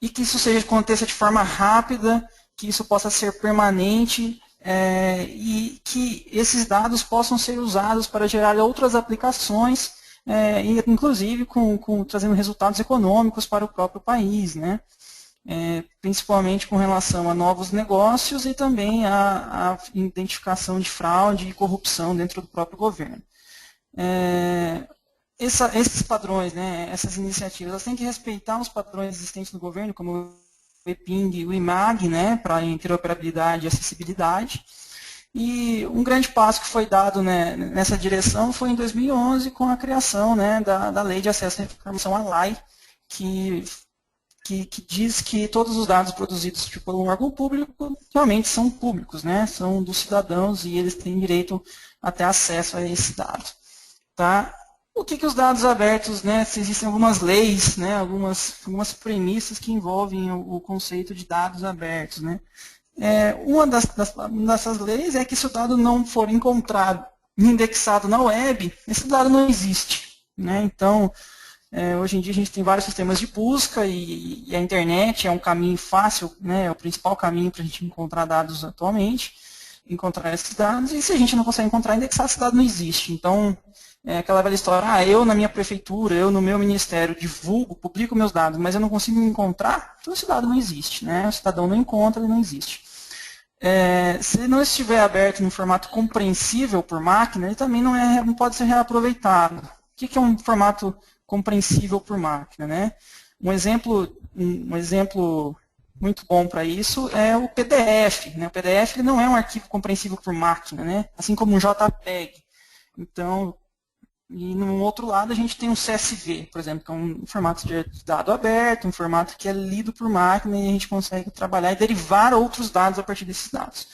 e que isso aconteça de forma rápida, que isso possa ser permanente, e que esses dados possam ser usados para gerar outras aplicações, inclusive trazendo resultados econômicos para o próprio país, né? Principalmente com relação a novos negócios e também a identificação de fraude e corrupção dentro do próprio governo. Esses padrões, né, essas iniciativas, elas têm que respeitar os padrões existentes no governo, como o EPING e o IMAG, né, para interoperabilidade e acessibilidade. E um grande passo que foi dado, né, nessa direção foi em 2011 com a criação, né, da Lei de Acesso à Informação, a LAI, que diz que todos os dados produzidos por um órgão público realmente são públicos, né, são dos cidadãos e eles têm direito a ter acesso a esse dado. Tá? O que os dados abertos, né, se existem algumas leis, né, algumas premissas que envolvem o conceito de dados abertos. Né? Uma dessas leis é que se o dado não for encontrado, indexado na web, esse dado não existe. Né? Então, hoje em dia a gente tem vários sistemas de busca e a internet é um caminho fácil, né, é o principal caminho para a gente encontrar dados atualmente, encontrar esses dados, e se a gente não consegue encontrar, indexar, esse dado não existe. Então, aquela velha história, eu na minha prefeitura, eu no meu ministério divulgo, publico meus dados, mas eu não consigo encontrar, então esse dado não existe. Né? O cidadão não encontra, ele não existe. Se ele não estiver aberto em formato compreensível por máquina, ele também não pode ser reaproveitado. O que é um formato compreensível por máquina? Né? Um exemplo muito bom para isso é o PDF. Né? O PDF ele não é um arquivo compreensível por máquina, né? Assim como um JPEG. Então, e no outro lado a gente tem um CSV, por exemplo, que é um formato de dado aberto, um formato que é lido por máquina e a gente consegue trabalhar e derivar outros dados a partir desses dados.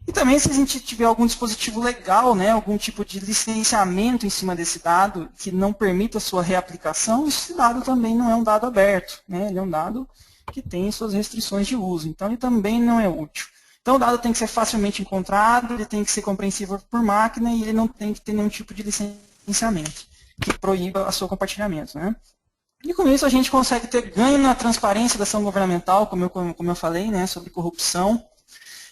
E também se a gente tiver algum dispositivo legal, né, algum tipo de licenciamento em cima desse dado que não permita a sua reaplicação, esse dado também não é um dado aberto. Né, ele é um dado que tem suas restrições de uso, então ele também não é útil. Então o dado tem que ser facilmente encontrado, ele tem que ser compreensível por máquina e ele não tem que ter nenhum tipo de licenciamento que proíba o seu compartilhamento. Né? E com isso a gente consegue ter ganho na transparência da ação governamental, como eu falei, né, sobre corrupção.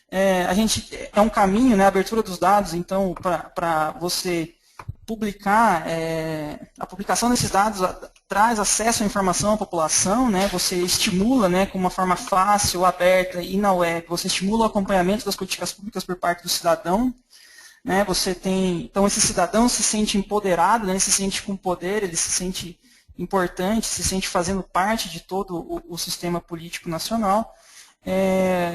É um caminho, né, a abertura dos dados, então, para você publicar, a publicação desses dados traz acesso à informação à população, né, você estimula, né, com uma forma fácil, aberta e na web, você estimula o acompanhamento das políticas públicas por parte do cidadão. Né, então esse cidadão se sente empoderado, né, ele se sente com poder, ele se sente importante, se sente fazendo parte de todo o sistema político nacional.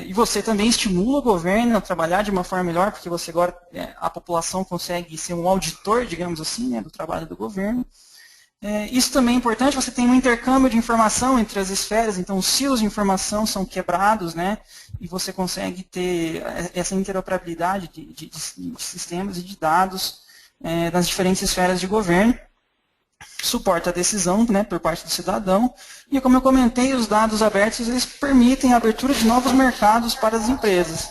E você também estimula o governo a trabalhar de uma forma melhor, porque você agora, a população consegue ser um auditor, digamos assim, né, do trabalho do governo. Isso também é importante, você tem um intercâmbio de informação entre as esferas, então os silos de informação são quebrados, né, e você consegue ter essa interoperabilidade de sistemas e de dados nas diferentes esferas de governo. Suporta a decisão, né, por parte do cidadão, e como eu comentei, os dados abertos eles permitem a abertura de novos mercados para as empresas.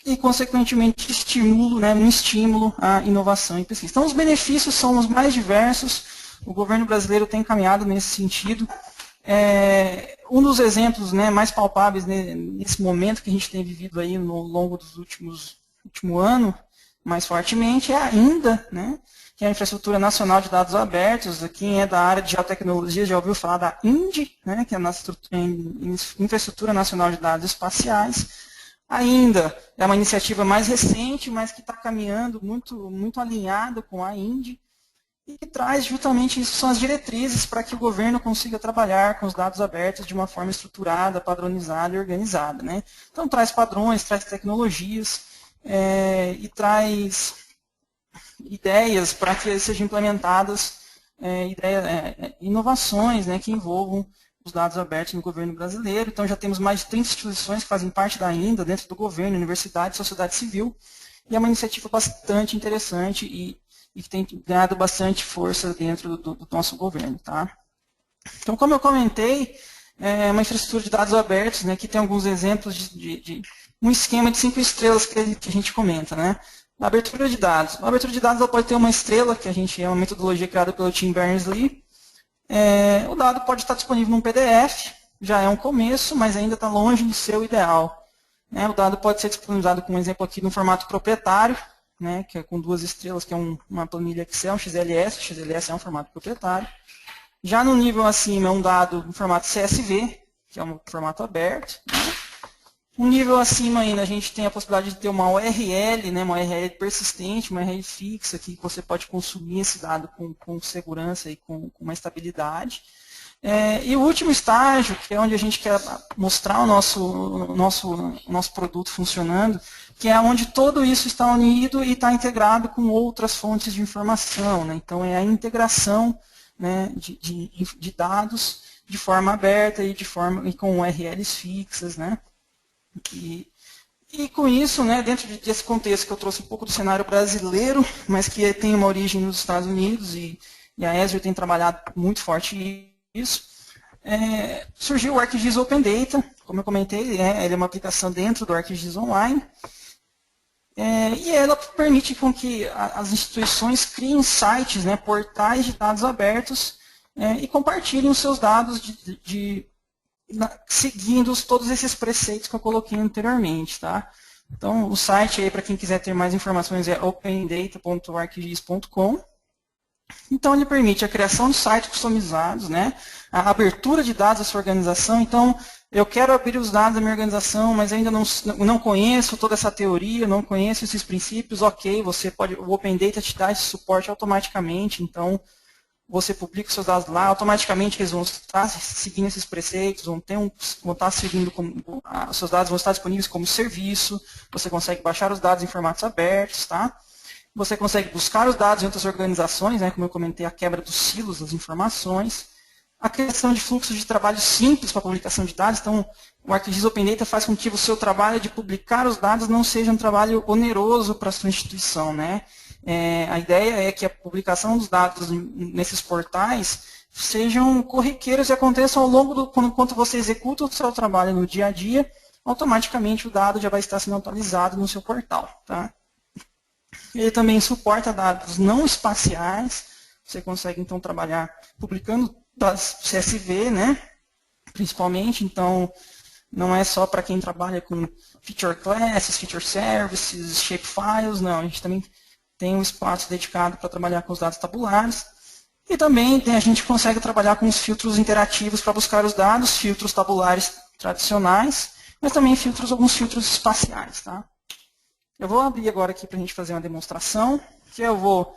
E, consequentemente, um estímulo à inovação e pesquisa. Então, os benefícios são os mais diversos, o governo brasileiro tem caminhado nesse sentido. Um dos exemplos, né, mais palpáveis, né, nesse momento que a gente tem vivido aí no longo dos último ano, mais fortemente, é ainda, né, que é a Infraestrutura Nacional de Dados Abertos. Quem é da área de geotecnologia já ouviu falar da INDE, né, que é a Infraestrutura Nacional de Dados Espaciais. Ainda é uma iniciativa mais recente, mas que está caminhando muito alinhada com a INDE e que traz justamente isso, são as diretrizes para que o governo consiga trabalhar com os dados abertos de uma forma estruturada, padronizada e organizada. Né? Então traz padrões, traz tecnologias e traz ideias para que sejam implementadas inovações, né, que envolvam os dados abertos no governo brasileiro. Então já temos mais de 30 instituições que fazem parte da INDA, dentro do governo, universidade, sociedade civil, e é uma iniciativa bastante interessante e que tem ganhado bastante força dentro do nosso governo. Tá? Então, como eu comentei, é uma infraestrutura de dados abertos, né, que tem alguns exemplos de um esquema de 5 estrelas que a gente comenta. Né? A abertura de dados. A abertura de dados ela pode ter uma estrela, que é uma metodologia criada pelo Tim Berners-Lee, O dado pode estar disponível num PDF, já é um começo, mas ainda está longe de ser o ideal. O dado pode ser disponibilizado, com um exemplo aqui, no formato proprietário, que é com 2 estrelas, que é uma planilha Excel, um XLS. O XLS é um formato proprietário. Já no nível acima é um dado no formato CSV, que é um formato aberto. Um nível acima ainda a gente tem a possibilidade de ter uma URL, uma URL persistente, uma URL fixa, que você pode consumir esse dado com segurança e com uma estabilidade. E o último estágio, que é onde a gente quer mostrar o nosso produto funcionando, que é onde tudo isso está unido e está integrado com outras fontes de informação. Então, é a integração de dados de forma aberta e com URLs fixas. E com isso, dentro desse contexto que eu trouxe um pouco do cenário brasileiro, mas que tem uma origem nos Estados Unidos, e a Azure tem trabalhado muito forte isso, surgiu o ArcGIS Open Data, como eu comentei, ele é uma aplicação dentro do ArcGIS Online, e ela permite com que as instituições criem sites, portais de dados abertos, e compartilhem os seus dados seguindo todos esses preceitos que eu coloquei anteriormente. Tá? Então, o site, para quem quiser ter mais informações, é opendata.arcgis.com. Então, ele permite a criação de sites customizados, a abertura de dados da sua organização. Então, eu quero abrir os dados da minha organização, mas ainda não conheço toda essa teoria, não conheço esses princípios. Ok, o Open Data te dá esse suporte automaticamente. Então, você publica os seus dados lá, automaticamente eles vão estar seguindo esses preceitos, vão estar seguindo, os seus dados vão estar disponíveis como serviço, você consegue baixar os dados em formatos abertos, tá? Você consegue buscar os dados em outras organizações, como eu comentei, a quebra dos silos das informações, a criação de fluxos de trabalho simples para publicação de dados. Então, o ArcGIS Open Data faz com que o seu trabalho de publicar os dados não seja um trabalho oneroso para a sua instituição. A ideia é que a publicação dos dados nesses portais sejam corriqueiros e aconteçam ao longo enquanto você executa o seu trabalho no dia a dia, automaticamente o dado já vai estar sendo atualizado no seu portal. Tá? Ele também suporta dados não espaciais. Você consegue, então, trabalhar publicando dados CSV, principalmente. Então, não é só para quem trabalha com feature classes, feature services, shapefiles. Não, a gente também tem um espaço dedicado para trabalhar com os dados tabulares. E também a gente consegue trabalhar com os filtros interativos para buscar os dados, filtros tabulares tradicionais, mas também alguns filtros espaciais. Tá? Eu vou abrir agora aqui para a gente fazer uma demonstração, que eu vou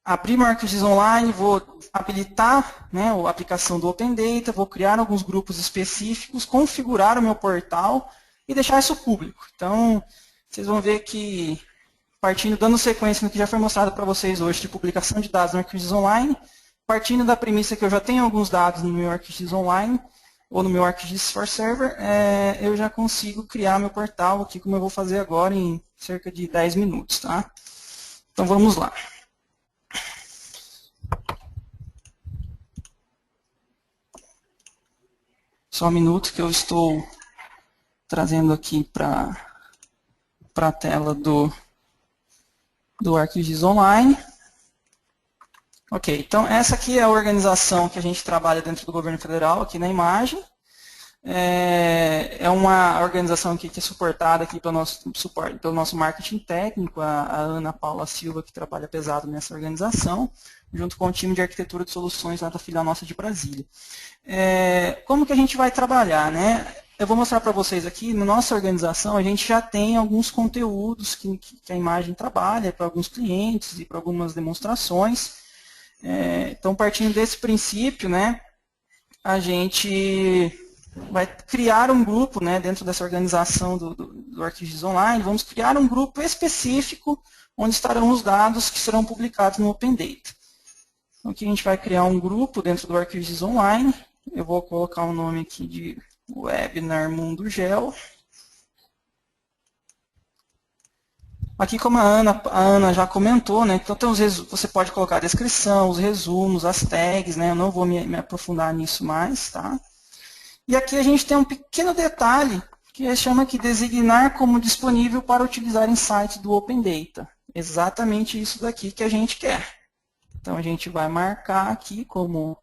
abrir meu ArcGIS Online, vou habilitar a aplicação do Open Data, vou criar alguns grupos específicos, configurar o meu portal e deixar isso público. Então, vocês vão ver que, dando sequência no que já foi mostrado para vocês hoje de publicação de dados no ArcGIS Online, partindo da premissa que eu já tenho alguns dados no meu ArcGIS Online, ou no meu ArcGIS for Server, eu já consigo criar meu portal aqui, como eu vou fazer agora em cerca de 10 minutos. Tá? Então vamos lá. Só um minuto que eu estou trazendo aqui para a tela do ArcGIS Online. Ok, então essa aqui é a organização que a gente trabalha dentro do governo federal, aqui na imagem. É uma organização aqui que é suportada aqui pelo nosso marketing técnico, a Ana Paula Silva, que trabalha pesado nessa organização, junto com o time de arquitetura de soluções lá da filial nossa de Brasília. Como que a gente vai trabalhar? Eu vou mostrar para vocês aqui, na nossa organização, a gente já tem alguns conteúdos que a imagem trabalha para alguns clientes e para algumas demonstrações. Então, partindo desse princípio, a gente vai criar um grupo dentro dessa organização do ArcGIS Online. Vamos criar um grupo específico onde estarão os dados que serão publicados no Open Data. Então, aqui a gente vai criar um grupo dentro do ArcGIS Online. Eu vou colocar o nome aqui de Webinar Mundo Geo. Aqui, como a Ana já comentou, então você pode colocar a descrição, os resumos, as tags, eu não vou me aprofundar nisso mais. Tá? E aqui a gente tem um pequeno detalhe que chama aqui designar como disponível para utilizar em site do Open Data. Exatamente isso daqui que a gente quer. Então a gente vai marcar aqui como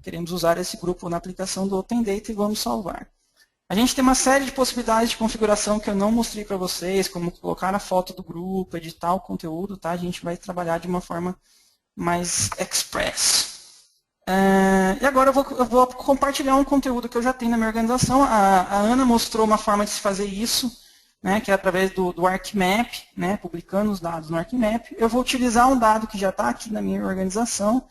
queremos usar esse grupo na aplicação do Open Data e vamos salvar. A gente tem uma série de possibilidades de configuração que eu não mostrei para vocês, como colocar a foto do grupo, editar o conteúdo, tá? A gente vai trabalhar de uma forma mais express. E agora eu vou compartilhar um conteúdo que eu já tenho na minha organização. A Ana mostrou uma forma de se fazer isso, né, que é através do ArcMap, né, publicando os dados no ArcMap. Eu vou utilizar um dado que já está aqui na minha organização,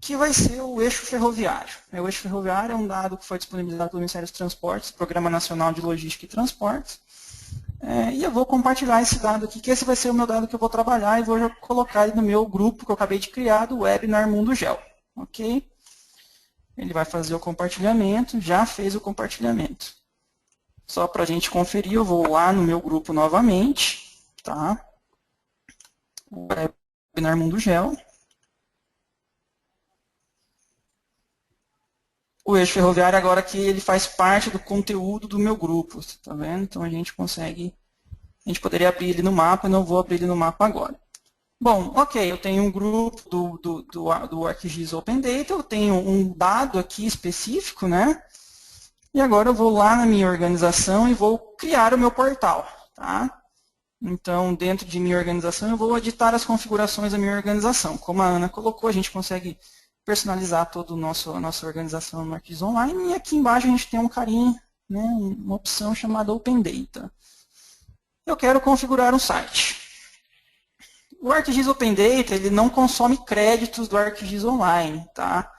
que vai ser o eixo ferroviário. O eixo ferroviário é um dado que foi disponibilizado pelo Ministério dos Transportes, Programa Nacional de Logística e Transportes. E eu vou compartilhar esse dado aqui, que esse vai ser o meu dado que eu vou trabalhar e vou colocar ele no meu grupo que eu acabei de criar, do Webinar Mundo Geo. Ok? Ele vai fazer o compartilhamento, já fez o compartilhamento. Só para a gente conferir, eu vou lá no meu grupo novamente, tá? O Webinar Mundo Geo. O eixo ferroviário agora que ele faz parte do conteúdo do meu grupo, tá vendo? Então a gente poderia abrir ele no mapa, eu não vou abrir ele no mapa agora. Bom, ok, eu tenho um grupo do ArcGIS Open Data, eu tenho um dado aqui específico, né? E agora eu vou lá na minha organização e vou criar o meu portal, tá? Então, dentro de minha organização, eu vou editar as configurações da minha organização. Como a Ana colocou, a gente consegue personalizar toda a nossa organização no ArcGIS Online. E aqui embaixo a gente tem um carinha, né, uma opção chamada Open Data. Eu quero configurar um site. O ArcGIS Open Data ele não consome créditos do ArcGIS Online. Tá?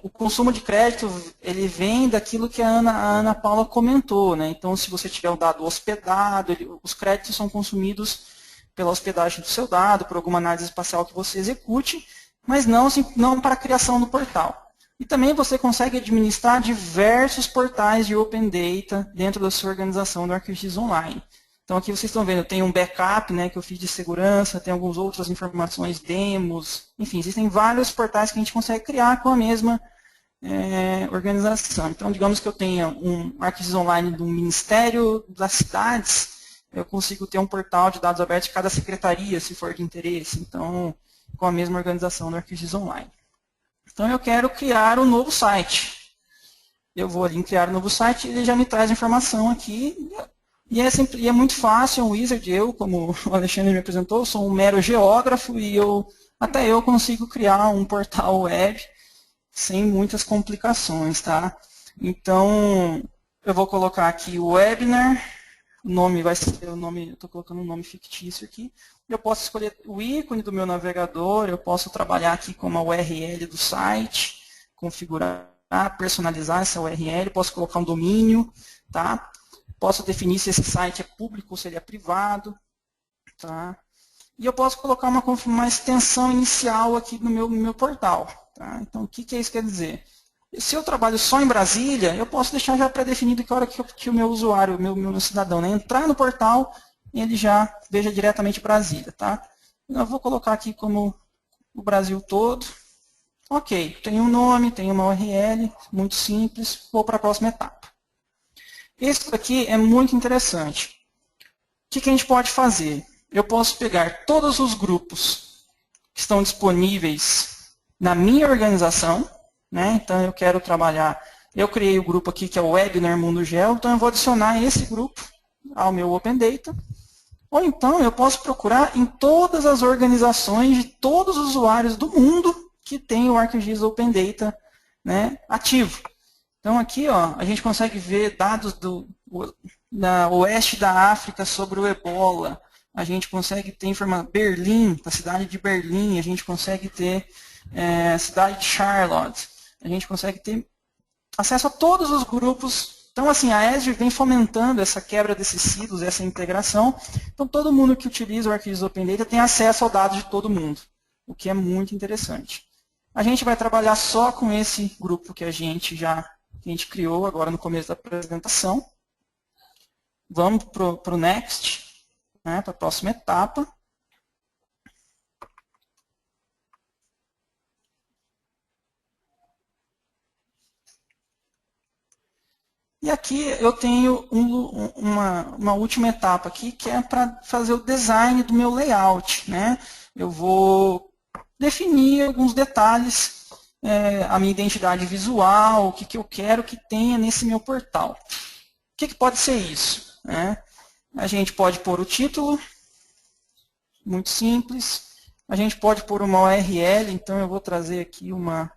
O consumo de crédito ele vem daquilo que a Ana Paula comentou. Né? Então, se você tiver um dado hospedado, os créditos são consumidos pela hospedagem do seu dado, por alguma análise espacial que você execute, mas não para a criação do portal. E também você consegue administrar diversos portais de Open Data dentro da sua organização do ArcGIS Online. Então aqui vocês estão vendo, eu tenho um backup, né, que eu fiz de segurança, tem algumas outras informações, demos, enfim, existem vários portais que a gente consegue criar com a mesma organização. Então digamos que eu tenha um ArcGIS Online do Ministério das Cidades, eu consigo ter um portal de dados abertos de cada secretaria, se for de interesse. Então, com a mesma organização do ArcGIS Online. Então eu quero criar um novo site. Eu vou ali em criar um novo site e ele já me traz a informação aqui. E é muito fácil, é um wizard. Eu, como o Alexandre me apresentou, sou um mero geógrafo e até eu consigo criar um portal web sem muitas complicações. Tá? Então eu vou colocar aqui o webinar. O nome vai ser o nome, eu estou colocando um nome fictício aqui. Eu posso escolher o ícone do meu navegador, eu posso trabalhar aqui com uma URL do site, configurar, personalizar essa URL, posso colocar um domínio, tá? Posso definir se esse site é público ou se ele é privado, tá? E eu posso colocar uma extensão inicial aqui no meu portal, tá? Então, o que é isso que quer dizer? Se eu trabalho só em Brasília, eu posso deixar já pré-definido que a hora que o meu usuário, o meu cidadão, né, entrar no portal, ele já veja diretamente Brasília. Tá? Eu vou colocar aqui como o Brasil todo. Ok, tem um nome, tem uma URL, muito simples, vou para a próxima etapa. Esse aqui é muito interessante. O que a gente pode fazer? Eu posso pegar todos os grupos que estão disponíveis na minha organização, né? Então eu quero trabalhar, eu criei o grupo aqui que é o Webinar Mundo Geo, então eu vou adicionar esse grupo ao meu Open Data. Ou então eu posso procurar em todas as organizações de todos os usuários do mundo que tem o ArcGIS Open Data, né, ativo. Então aqui ó, a gente consegue ver dados da oeste da África sobre o Ebola. A gente consegue ter informação Berlim, da cidade de Berlim, a gente consegue ter cidade de Charlotte. A gente consegue ter acesso a todos os grupos. Então, assim, a ESG vem fomentando essa quebra desses silos, essa integração. Então, todo mundo que utiliza o ArcGIS Open Data tem acesso ao dado de todo mundo, o que é muito interessante. A gente vai trabalhar só com esse grupo que a gente criou agora no começo da apresentação. Vamos para o Next, né, para a próxima etapa. E aqui eu tenho uma última etapa aqui, que é para fazer o design do meu layout. Né? Eu vou definir alguns detalhes a minha identidade visual, o que eu quero que tenha nesse meu portal. O que pode ser isso? Né? A gente pode pôr o título, muito simples. A gente pode pôr uma URL, então eu vou trazer aqui uma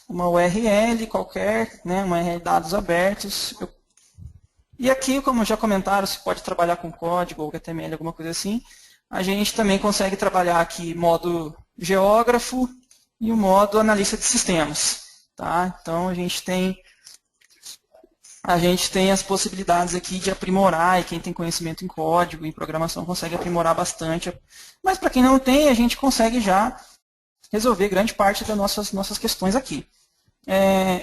URL qualquer, né? Uma URL de dados abertos. E aqui, como já comentaram, você pode trabalhar com código ou HTML, alguma coisa assim. A gente também consegue trabalhar aqui modo geógrafo e o modo analista de sistemas. Tá? Então, a gente tem as possibilidades aqui de aprimorar, e quem tem conhecimento em código, em programação, consegue aprimorar bastante. Mas para quem não tem, a gente consegue já resolver grande parte das nossas questões aqui.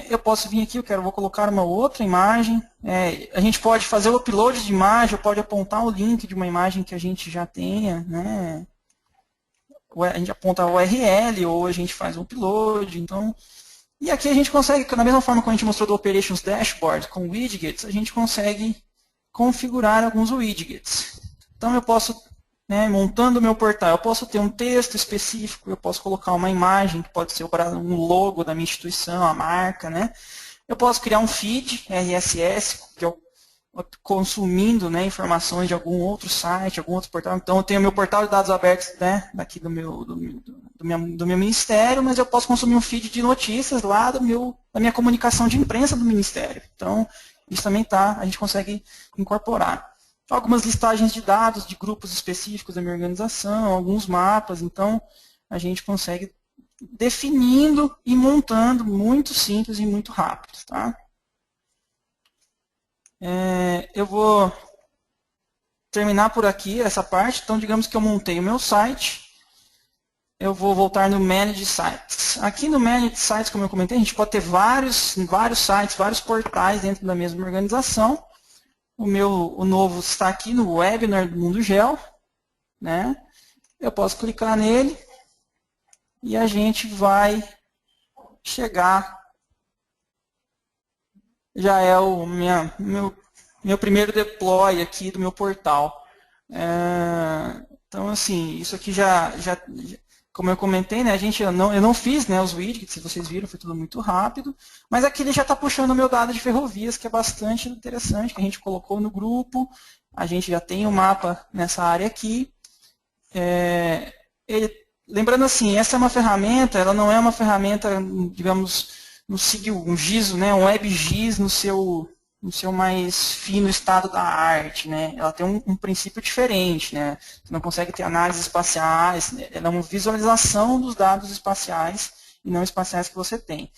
Eu posso vir aqui, vou colocar uma outra imagem. A gente pode fazer o upload de imagem, ou pode apontar o link de uma imagem que a gente já tenha. Né? A gente aponta a URL, ou a gente faz um upload. Então, e aqui a gente consegue, da mesma forma que a gente mostrou do Operations Dashboard com widgets, a gente consegue configurar alguns widgets. Então eu posso, montando o meu portal, eu posso ter um texto específico, eu posso colocar uma imagem, que pode ser um logo da minha instituição, a marca. Né? Eu posso criar um feed RSS, que eu consumindo, informações de algum outro site, algum outro portal. Então eu tenho meu portal de dados abertos, daqui do meu ministério, mas eu posso consumir um feed de notícias lá da minha comunicação de imprensa do ministério. Então isso também a gente consegue incorporar. Algumas listagens de dados de grupos específicos da minha organização, alguns mapas. Então a gente consegue definindo e montando muito simples e muito rápido. Tá? Eu vou terminar por aqui essa parte. Então, digamos que eu montei o meu site. Eu vou voltar no Manage Sites. Aqui no Manage Sites, como eu comentei, a gente pode ter vários sites, vários portais dentro da mesma organização. O novo está aqui no Webinar do Mundo Geo. Né? Eu posso clicar nele e a gente vai chegar. Já é o meu primeiro deploy aqui do meu portal. Então, assim, isso aqui como eu comentei, né, eu não fiz, né, os widgets, se vocês viram, foi tudo muito rápido, mas aqui ele já está puxando o meu dado de ferrovias, que é bastante interessante, que a gente colocou no grupo, a gente já tem o mapa nessa área aqui. Lembrando assim, essa é uma ferramenta, ela não é uma ferramenta, digamos, no SIG, um GIS, né, um WebGIS no seu mais fino estado da arte. Né? Ela tem um princípio diferente. Né? Você não consegue ter análises espaciais, né? Ela é uma visualização dos dados espaciais e não espaciais que você tem.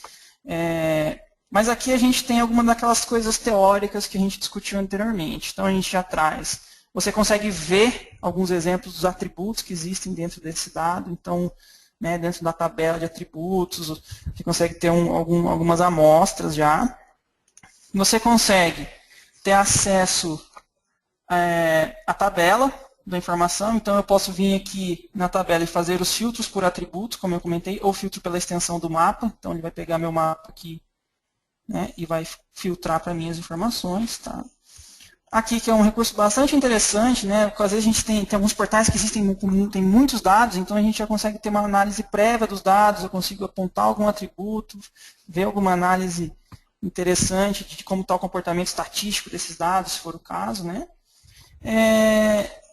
Mas aqui a gente tem alguma daquelas coisas teóricas que a gente discutiu anteriormente. Então a gente já traz. Você consegue ver alguns exemplos dos atributos que existem dentro desse dado. Então, né, dentro da tabela de atributos, você consegue ter algumas amostras já. Você consegue ter acesso à tabela da informação. Então, eu posso vir aqui na tabela e fazer os filtros por atributos, como eu comentei, ou filtro pela extensão do mapa. Então, ele vai pegar meu mapa aqui, né, e vai filtrar para mim as informações. Tá? Aqui, que é um recurso bastante interessante, né, porque às vezes a gente tem alguns portais que tem muitos dados, então a gente já consegue ter uma análise prévia dos dados, eu consigo apontar algum atributo, ver alguma análise interessante de como está o comportamento estatístico desses dados, se for o caso. Né.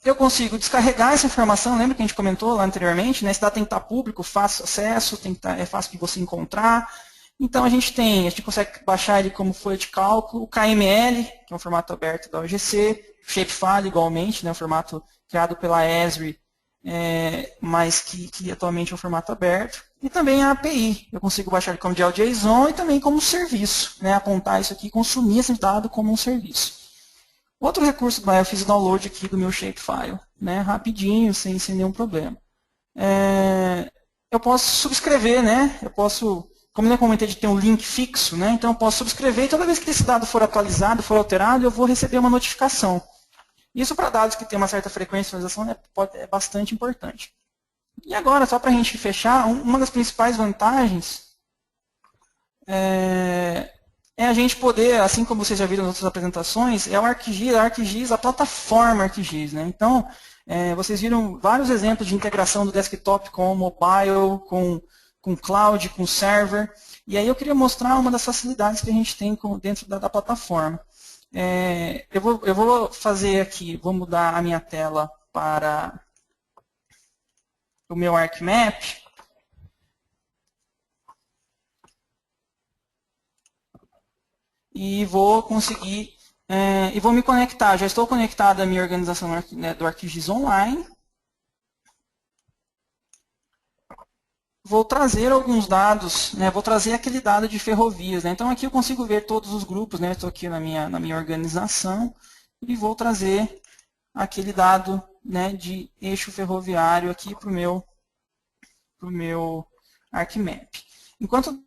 Eu consigo descarregar essa informação, lembra que a gente comentou lá anteriormente, né, esse dado tem que estar público, fácil acesso, é fácil de você encontrar. Então, a gente consegue baixar ele como folha de cálculo, o KML, que é um formato aberto da OGC, Shapefile, igualmente, né, um formato criado pela Esri, mas que atualmente é um formato aberto. E também a API, eu consigo baixar ele como JSON e também como serviço, né, apontar isso aqui e consumir esse dado como um serviço. Outro recurso, eu fiz o download aqui do meu Shapefile, né, rapidinho, sem nenhum problema. Eu posso subscrever, né, como eu comentei de ter um link fixo, né, então eu posso subscrever e toda vez que esse dado for atualizado, for alterado, eu vou receber uma notificação. Isso para dados que têm uma certa frequência de atualização é bastante importante. E agora, só para a gente fechar, uma das principais vantagens é é a gente poder, assim como vocês já viram nas outras apresentações, é o ArcGIS, a plataforma ArcGIS, né? Então, vocês viram vários exemplos de integração do desktop com o mobile, com cloud, com server. E aí eu queria mostrar uma das facilidades que a gente tem dentro da plataforma. Eu vou fazer aqui, vou mudar a minha tela para o meu ArcMap. E vou conseguir, e vou me conectar. Já estou conectado à minha organização do ArcGIS Online. Vou trazer alguns dados, né, vou trazer aquele dado de ferrovias. Né? Então aqui eu consigo ver todos os grupos, né, estou aqui na minha organização, e vou trazer aquele dado, né, de eixo ferroviário aqui para o meu ArcMap. Enquanto o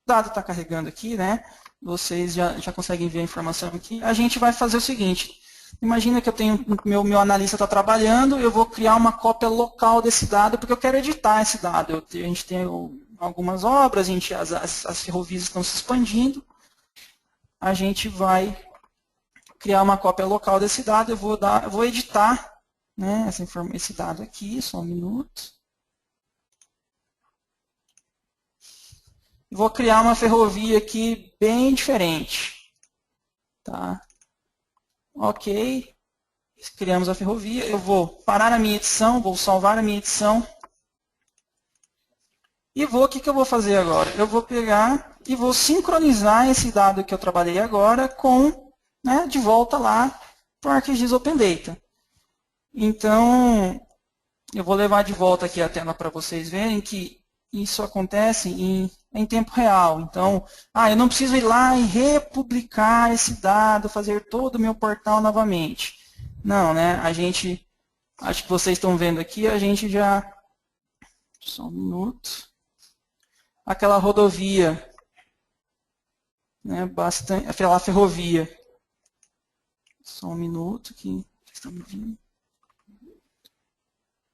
dado está carregando aqui, né, vocês já conseguem ver a informação aqui, a gente vai fazer o seguinte. Imagina que eu tenho, meu analista está trabalhando, eu vou criar uma cópia local desse dado, porque eu quero editar esse dado. A gente tem algumas obras, as ferrovias estão se expandindo, a gente vai criar uma cópia local desse dado, eu vou editar, né, esse dado aqui, só um minuto. Vou criar uma ferrovia aqui bem diferente. Tá? Ok, criamos a ferrovia. Eu vou parar a minha edição, vou salvar a minha edição. E o que eu vou fazer agora? Eu vou pegar e vou sincronizar esse dado que eu trabalhei agora com, né, de volta lá para o ArcGIS Open Data. Então, eu vou levar de volta aqui a tela para vocês verem que isso acontece em tempo real. Então, eu não preciso ir lá e republicar esse dado, fazer todo o meu portal novamente. Não, né? Acho que vocês estão vendo aqui, a gente já... Só um minuto. Aquela rodovia, né? Aquela ferrovia. Só um minuto que vocês estão me vendo.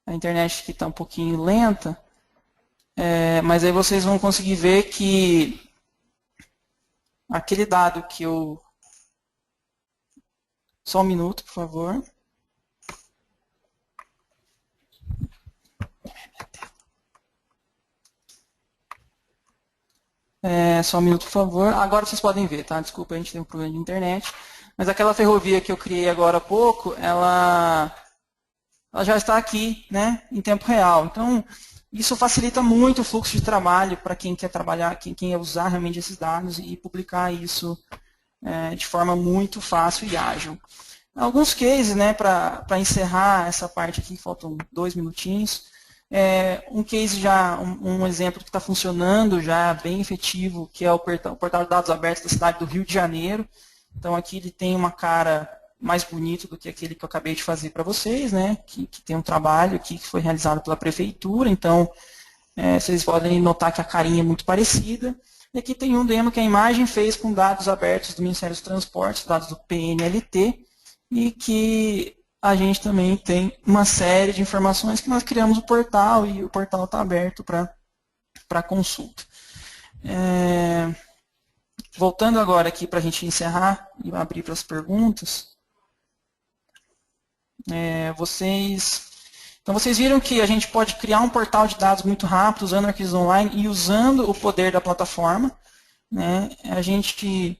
A internet aqui está um pouquinho lenta. Mas aí vocês vão conseguir ver que aquele dado que eu... Só um minuto, por favor. Só um minuto, por favor. Agora vocês podem ver, tá? Desculpa, a gente tem um problema de internet. Mas aquela ferrovia que eu criei agora há pouco, ela já está aqui, né, em tempo real. Então, isso facilita muito o fluxo de trabalho para quem quer trabalhar, quem quer usar realmente esses dados e publicar isso de forma muito fácil e ágil. Alguns cases, né, para encerrar essa parte aqui, faltam 2 minutinhos. Um case já, um exemplo que está funcionando já bem efetivo, que é o portal de dados abertos da cidade do Rio de Janeiro. Então aqui ele tem uma cara mais bonito do que aquele que eu acabei de fazer para vocês, né? Que tem um trabalho aqui que foi realizado pela prefeitura, então vocês podem notar que a carinha é muito parecida. E aqui tem um demo que a imagem fez com dados abertos do Ministério dos Transportes, dados do PNLT, e que a gente também tem uma série de informações que nós criamos o portal, e o portal está aberto para consulta. Voltando agora aqui para a gente encerrar e abrir para as perguntas. Então vocês viram que a gente pode criar um portal de dados muito rápido usando o ArcGIS Online e usando o poder da plataforma. Né? A gente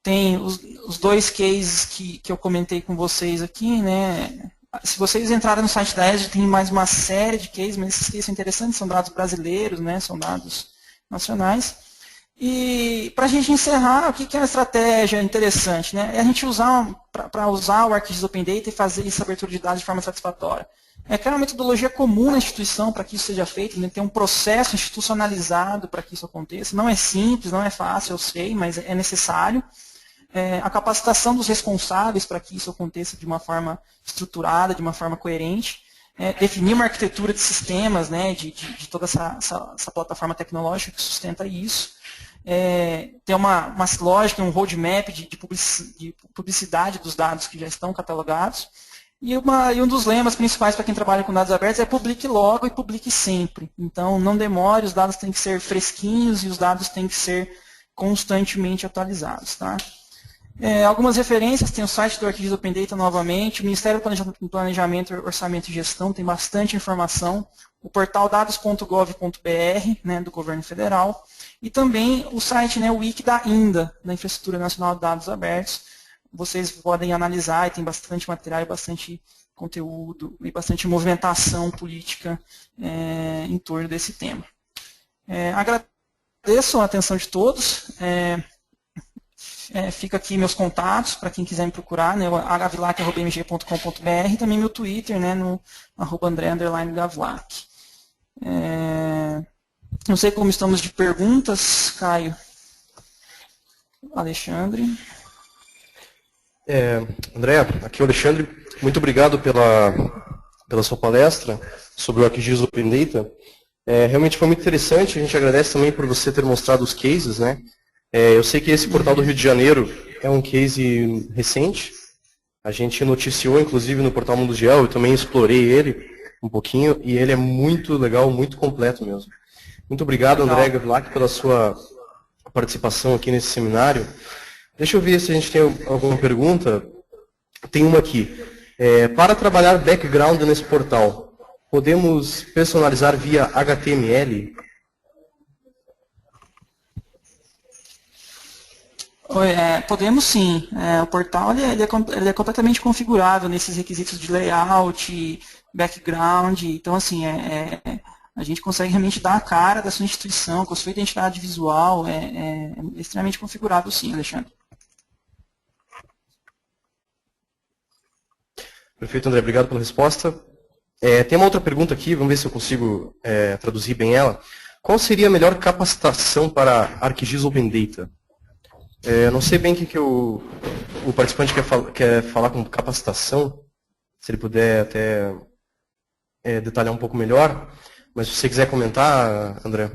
tem os 2 cases que eu comentei com vocês aqui. Né? Se vocês entrarem no site da ESG, tem mais uma série de cases, mas esses cases são interessantes, são dados brasileiros, né? São dados nacionais. E para a gente encerrar, o que é uma estratégia interessante? Né? É a gente para usar o ArcGIS Open Data e fazer essa abertura de dados de forma satisfatória. Criar uma metodologia comum na instituição para que isso seja feito, né? Ter um processo institucionalizado para que isso aconteça. Não é simples, não é fácil, eu sei, mas é necessário. A capacitação dos responsáveis para que isso aconteça de uma forma estruturada, de uma forma coerente. Definir uma arquitetura de sistemas, né? de toda essa plataforma tecnológica que sustenta isso. Ter uma lógica, um roadmap de publicidade dos dados que já estão catalogados. E um dos lemas principais para quem trabalha com dados abertos é publique logo e publique sempre. Então, não demore, os dados têm que ser fresquinhos e os dados têm que ser constantemente atualizados. Tá? Algumas referências, tem o site do ArcGIS Open Data novamente, o Ministério do Planejamento, Orçamento e Gestão tem bastante informação, o portal dados.gov.br, né, do governo federal, e também o site, né, o wiki da INDA, da Infraestrutura Nacional de Dados Abertos. Vocês podem analisar, e tem bastante material e bastante conteúdo e bastante movimentação política em torno desse tema. Agradeço a atenção de todos. Fica aqui meus contatos para quem quiser me procurar, né, gavilac.mg.com.br, e também meu Twitter, né, no @André_Gavlac. Não sei como estamos de perguntas, Caio. Alexandre. André, aqui é o Alexandre. Muito obrigado pela sua palestra sobre o ArcGIS Open Data. Realmente foi muito interessante. A gente agradece também por você ter mostrado os cases, né? Eu sei que esse portal do Rio de Janeiro é um case recente. A gente noticiou, inclusive, no portal Mundo Geo. Eu também explorei ele um pouquinho e ele é muito legal, muito completo mesmo. Muito obrigado, André Gavlac, pela sua participação aqui nesse seminário. Deixa eu ver se a gente tem alguma pergunta. Tem uma aqui. Para trabalhar background nesse portal, podemos personalizar via HTML? Podemos sim. O portal ele é completamente configurável nesses requisitos de layout, background. Então, assim, a gente consegue realmente dar a cara da sua instituição, com a sua identidade visual. É extremamente configurável sim, Alexandre. Perfeito, André. Obrigado pela resposta. Tem uma outra pergunta aqui, vamos ver se eu consigo traduzir bem ela. Qual seria a melhor capacitação para ArcGIS Open Data? Não sei bem o que o participante quer falar com capacitação, se ele puder até detalhar um pouco melhor, mas se você quiser comentar, André.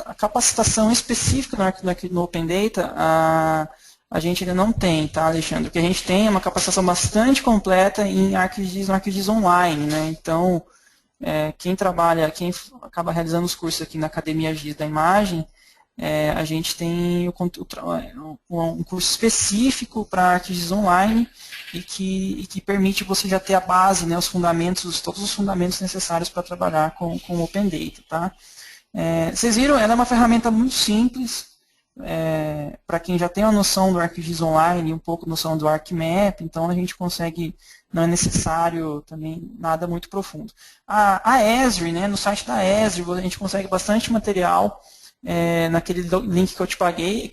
A capacitação específica no Open Data, a gente ainda não tem, tá, Alexandre? O que a gente tem é uma capacitação bastante completa em ArcGIS Online, né? Então, quem acaba realizando os cursos aqui na Academia GIS da Imagem, a gente tem um curso específico para ArcGIS Online e que permite você já ter a base, né, todos os fundamentos necessários para trabalhar com o Open Data. Tá? Vocês viram, ela é uma ferramenta muito simples, para quem já tem uma noção do ArcGIS Online e um pouco noção do ArcMap, então a gente consegue, não é necessário também nada muito profundo. A Esri, né, no site da Esri, a gente consegue bastante material naquele link que eu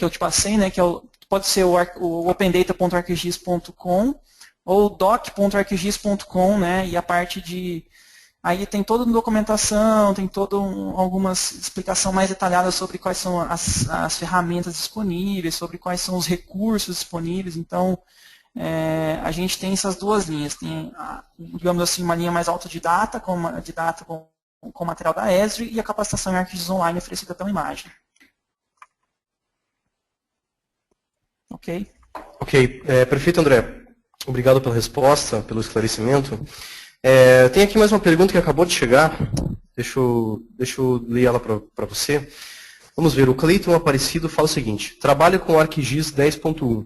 te passei, né, que pode ser o opendata.arcgis.com ou doc.arcgis.com, né, e a parte de... Aí tem toda a documentação, tem algumas explicação mais detalhada sobre quais são as ferramentas disponíveis, sobre quais são os recursos disponíveis. Então, a gente tem essas duas linhas. Tem, digamos assim, uma linha mais autodidata, com material da Esri, e a capacitação em ArcGIS Online oferecida pela Imagem. Ok? Ok. Perfeito, André. Obrigado pela resposta, pelo esclarecimento. Tem aqui mais uma pergunta que acabou de chegar. Deixa eu ler ela para você. Vamos ver, o Cleiton Aparecido fala o seguinte: trabalho com ArcGIS 10.1.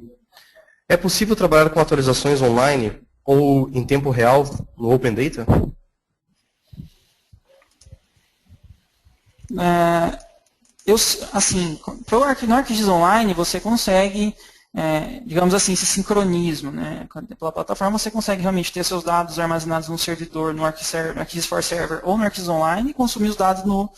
É possível trabalhar com atualizações online ou em tempo real no Open Data? No ArcGIS Online você consegue, digamos assim, esse sincronismo, né? Pela plataforma você consegue realmente ter seus dados armazenados no servidor, no ArcGIS for Server ou no ArcGIS Online, e consumir os dados no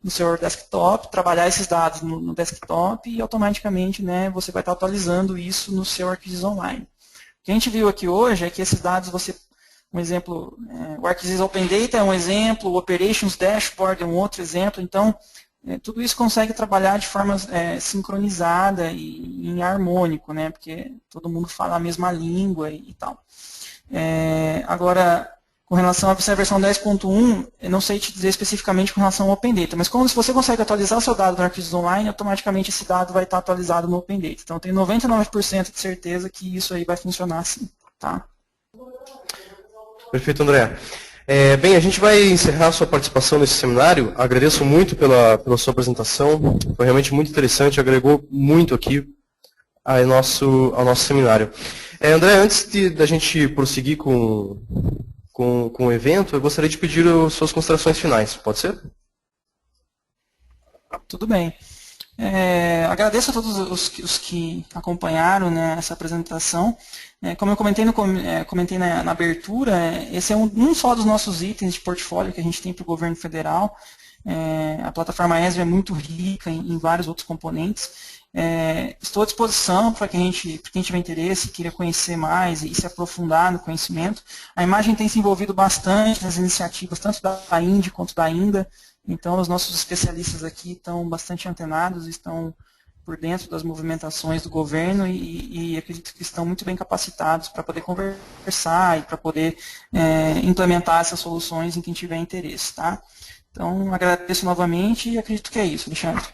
seu desktop, trabalhar esses dados no desktop e automaticamente, né, você vai estar atualizando isso no seu ArcGIS Online. O que a gente viu aqui hoje é que esses dados um exemplo, o ArcGIS Open Data é um exemplo, o Operations Dashboard é um outro exemplo, então tudo isso consegue trabalhar de forma sincronizada e em harmônico, né, porque todo mundo fala a mesma língua e tal. Agora, com relação à versão 10.1, eu não sei te dizer especificamente com relação ao Open Data, mas se você consegue atualizar o seu dado no ArcGIS Online, automaticamente esse dado vai estar atualizado no Open Data. Então, eu tenho 99% de certeza que isso aí vai funcionar assim. Tá? Perfeito, André. Bem, a gente vai encerrar a sua participação nesse seminário. Agradeço muito pela sua apresentação. Foi realmente muito interessante, agregou muito aqui ao nosso seminário. André, antes da gente prosseguir com o evento, eu gostaria de pedir as suas considerações finais. Pode ser? Tudo bem. Agradeço a todos os que acompanharam, né, essa apresentação. Como eu comentei na abertura, esse é um só dos nossos itens de portfólio que a gente tem para o governo federal. A plataforma Esri é muito rica em vários outros componentes. Estou à disposição para quem tiver interesse, queira conhecer mais e se aprofundar no conhecimento. A imagem tem se envolvido bastante nas iniciativas, tanto da INDE quanto da INDA. Então, os nossos especialistas aqui estão bastante antenados, estão por dentro das movimentações do governo e acredito que estão muito bem capacitados para poder conversar e para poder implementar essas soluções em quem tiver interesse. Tá? Então, agradeço novamente e acredito que é isso, Alexandre.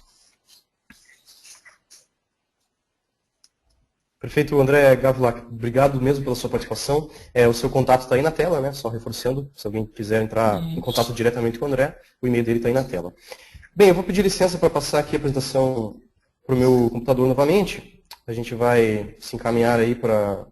Perfeito, André Gavlak, obrigado mesmo pela sua participação. O seu contato está aí na tela, né? Só reforçando, se alguém quiser entrar em contato diretamente com o André, o e-mail dele está aí na tela. Bem, eu vou pedir licença para passar aqui a apresentação para o meu computador novamente. A gente vai se encaminhar aí para